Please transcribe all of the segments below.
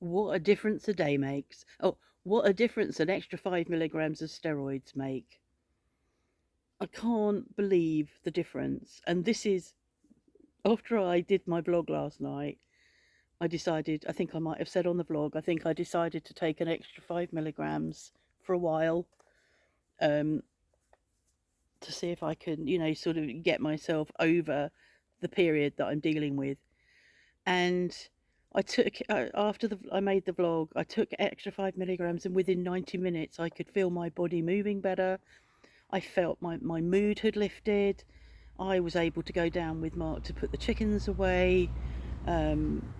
What a difference a day makes. Oh, what a difference an extra 5 milligrams of steroids make. I can't believe the difference. And this is after I did my vlog last night. I decided, I think I might have said on the vlog, I think I decided to take an extra 5 milligrams for a while, um, to see if I can, sort of get myself over the period that I'm dealing with. And I took, after I made the vlog, I took extra 5 milligrams, and within 90 minutes, I could feel my body moving better. I felt my mood had lifted. I was able to go down with Mark to put the chickens away. Um,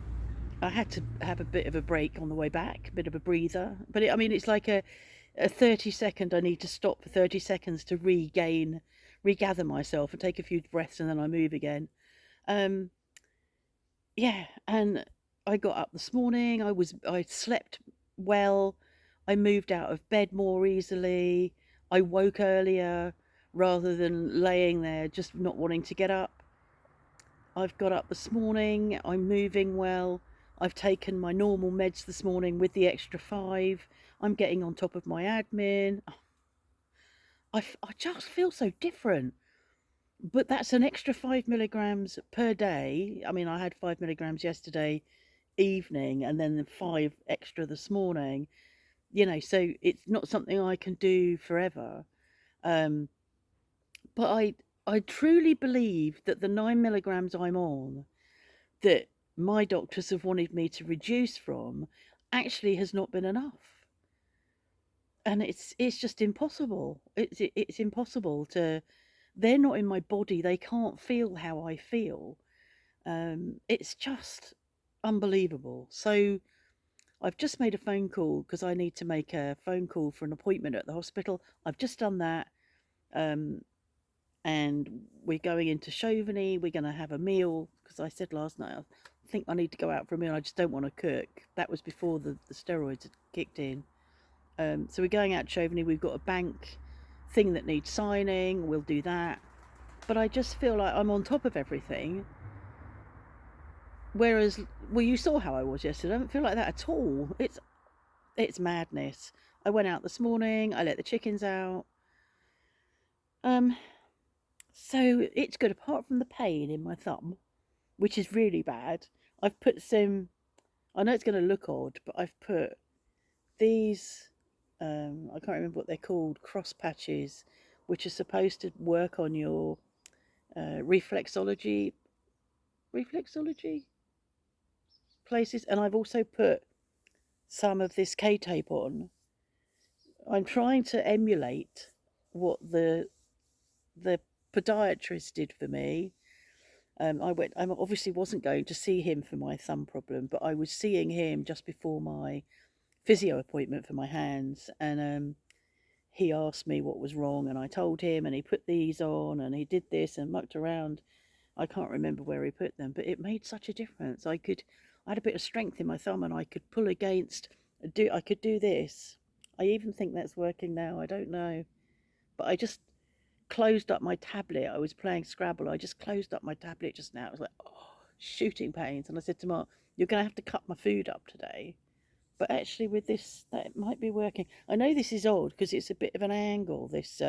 I had to have a bit of a break on the way back, a bit of a breather. But I mean, it's like a 30-second, I need to stop for 30 seconds to regather myself and take a few breaths, and then I move again. Um, yeah, and I got up this morning. I slept well. I moved out of bed more easily. I woke earlier rather than laying there just not wanting to get up. I've got up this morning. I'm moving well. I've taken my normal meds this morning with the extra 5. I'm getting on top of my admin. I just feel so different. But that's an extra 5 milligrams per day. I mean, I had 5 milligrams yesterday evening and then 5 extra this morning, so it's not something I can do forever. Um, but I truly believe that the 9 milligrams I'm on, that my doctors have wanted me to reduce from, actually has not been enough. And it's just impossible. It's impossible to. They're not in my body. They can't feel how I feel. It's just unbelievable. So I've just made a phone call because I need to make a phone call for an appointment at the hospital. I've just done that. Um, and we're going into Chauvigny. We're going to have a meal because I said last night, I think I need to go out for a meal. I just don't want to cook. That was before the steroids had kicked in. So we're going out to Chauvigny. We've got a bank thing that needs signing. We'll do that. But I just feel like I'm on top of everything. Whereas, well, you saw how I was yesterday. I don't feel like that at all. It's madness. I went out this morning. I let the chickens out. Um, so it's good. Apart from the pain in my thumb, which is really bad, I've put some. I know it's going to look odd, but I've put these. I can't remember what they're called. Cross patches, which are supposed to work on your reflexology places, and I've also put some of this K-tape on. I'm trying to emulate what the podiatrist did for me. I obviously wasn't going to see him for my thumb problem, but I was seeing him just before my physio appointment for my hands, and he asked me what was wrong, and I told him, and he put these on, and he did this and mucked around. I can't remember where he put them, but it made such a difference. I had a bit of strength in my thumb, and I could pull against. I could do this. I even think that's working now. I don't know, but I just closed up my tablet. I was playing Scrabble. I just closed up my tablet just now. It was like, oh, shooting pains. And I said to Mark, you're going to have to cut my food up today. But actually, with this, that might be working. I know this is odd because it's a bit of an angle, this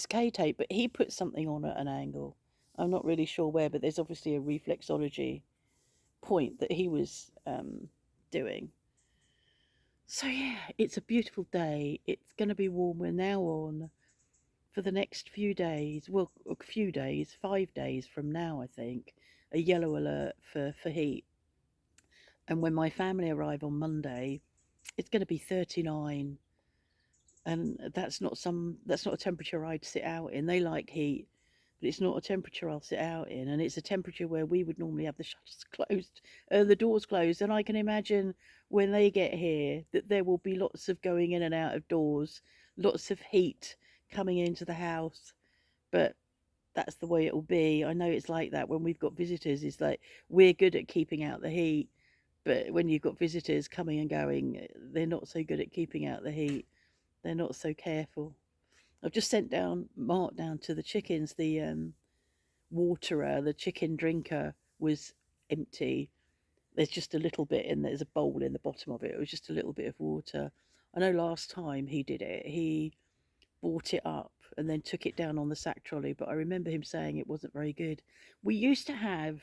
K tape, but he put something on at an angle. I'm not really sure where, but there's obviously a reflexology point that he was doing. So yeah, it's a beautiful day. It's going to be warm. We're now on for the next few days. Well, a few days, 5 days from now, I think, a yellow alert for heat. And when my family arrive on Monday, it's going to be 39, and that's not a temperature I'd sit out in. They like heat, but it's not a temperature I'll sit out in, and it's a temperature where we would normally have the shutters closed, the doors closed, and I can imagine when they get here that there will be lots of going in and out of doors, lots of heat coming into the house. But that's the way it'll be. I know it's like that when we've got visitors. It's like we're good at keeping out the heat, but when you've got visitors coming and going, they're not so good at keeping out the heat. They're not so careful. I've just sent Mark down to the chickens. The waterer, the chicken drinker, was empty. there's just a little bit in there's a bowl in the bottom of it. It was just a little bit of water. I know last time he did it, he bought it up and then took it down on the sack trolley, but I remember him saying it wasn't very good. We used to have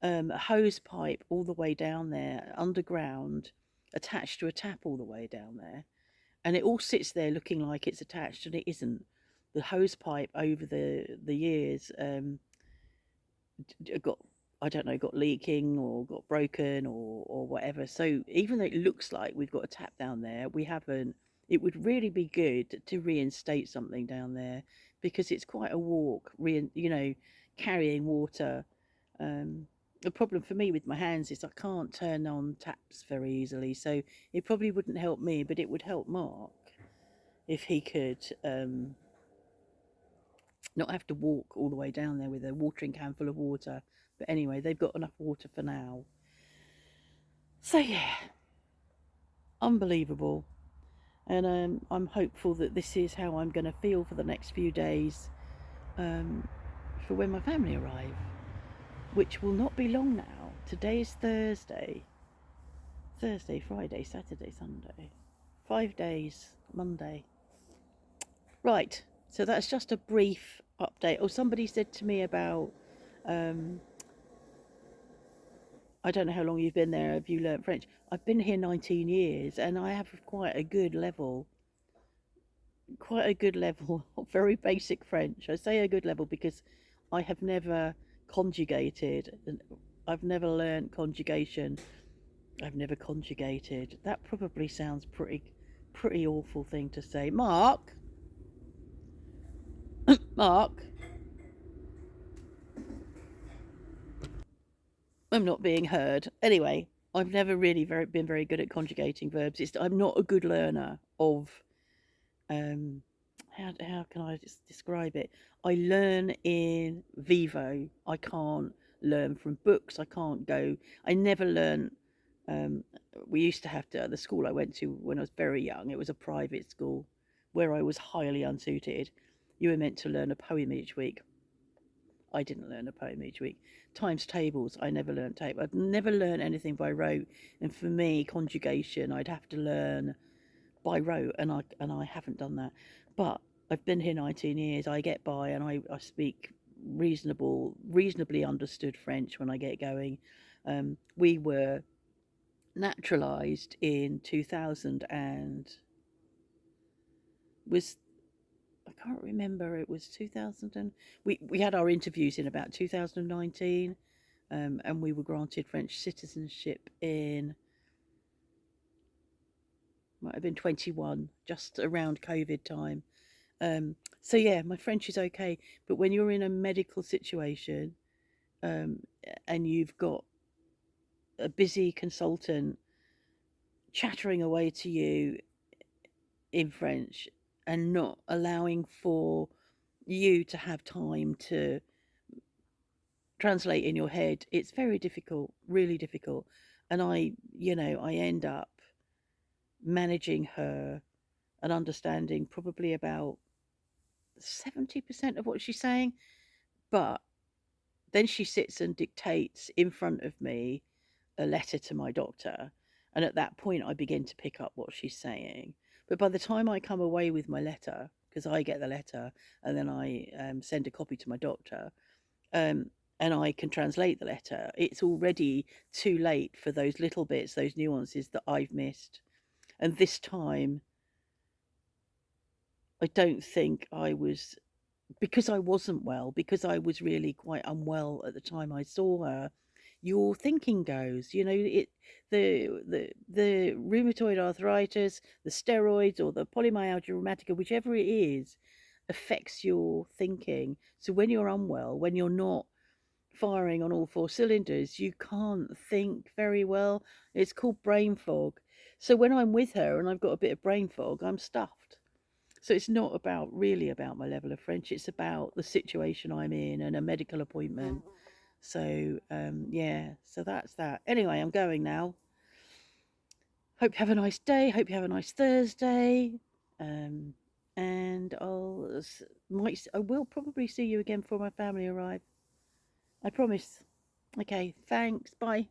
a hose pipe all the way down there underground, attached to a tap all the way down there, and it all sits there looking like it's attached, and it isn't. The hose pipe over the years got, I don't know, got leaking or got broken or whatever. So even though it looks like we've got a tap down there, we haven't. It would really be good to reinstate something down there, because it's quite a walk, carrying water. The problem for me with my hands is I can't turn on taps very easily, so it probably wouldn't help me, but it would help Mark if he could not have to walk all the way down there with a watering can full of water. But anyway, they've got enough water for now. So yeah, unbelievable. And I'm hopeful that this is how I'm going to feel for the next few days, for when my family arrive, which will not be long now. Today is Thursday, Friday, Saturday, Sunday. 5 days, Monday. Right, so that's just a brief update. Oh, somebody said to me about, I don't know how long you've been there. Have you learnt French? I've been here 19 years and I have quite a good level of very basic French. I say a good level because I have never conjugated, and I've never learnt conjugation. I've never conjugated. That probably sounds pretty awful thing to say. Mark, Mark, I'm not being heard. Anyway, I've never really been very good at conjugating verbs. I'm not a good learner of um how can I just describe it? I learn in vivo. I can't learn from books. I never learn. um we used to have to, the school I went to when I was very young, it was a private school where I was highly unsuited. You were meant to learn a poem each week. I didn't learn a poem each week. Times tables, I never learned tape. I'd never learned anything by rote. And for me, conjugation, I'd have to learn by rote, and I haven't done that. But I've been here 19 years. I get by, and I speak reasonably understood French when I get going. We were naturalized in 2000 and was I can't remember. It was 2000, and we had our interviews in about 2019, and we were granted French citizenship in, might have been 21, just around COVID time. So yeah, my French is okay, but when you're in a medical situation, um, and you've got a busy consultant chattering away to you in French and not allowing for you to have time to translate in your head, it's very difficult, really difficult. And I end up managing her and understanding probably about 70% of what she's saying. But then she sits and dictates in front of me a letter to my doctor. And at that point, I begin to pick up what she's saying. But by the time I come away with my letter, because I get the letter and then I send a copy to my doctor, um, and I can translate the letter, it's already too late for those little bits, those nuances that I've missed. And this time, I don't think I was, because I wasn't well, because I was really quite unwell at the time I saw her. Your thinking goes, the rheumatoid arthritis, the steroids, or the polymyalgia rheumatica, whichever it is, affects your thinking. So when you're unwell, when you're not firing on all four cylinders, you can't think very well. It's called brain fog. So when I'm with her and I've got a bit of brain fog, I'm stuffed. So it's not really about my level of French. It's about the situation I'm in and a medical appointment. So yeah, so that's that. Anyway, I'm going now. Hope you have a nice day. Hope you have a nice Thursday. Um, and I will probably see you again before my family arrive. I promise. Okay, thanks. Bye.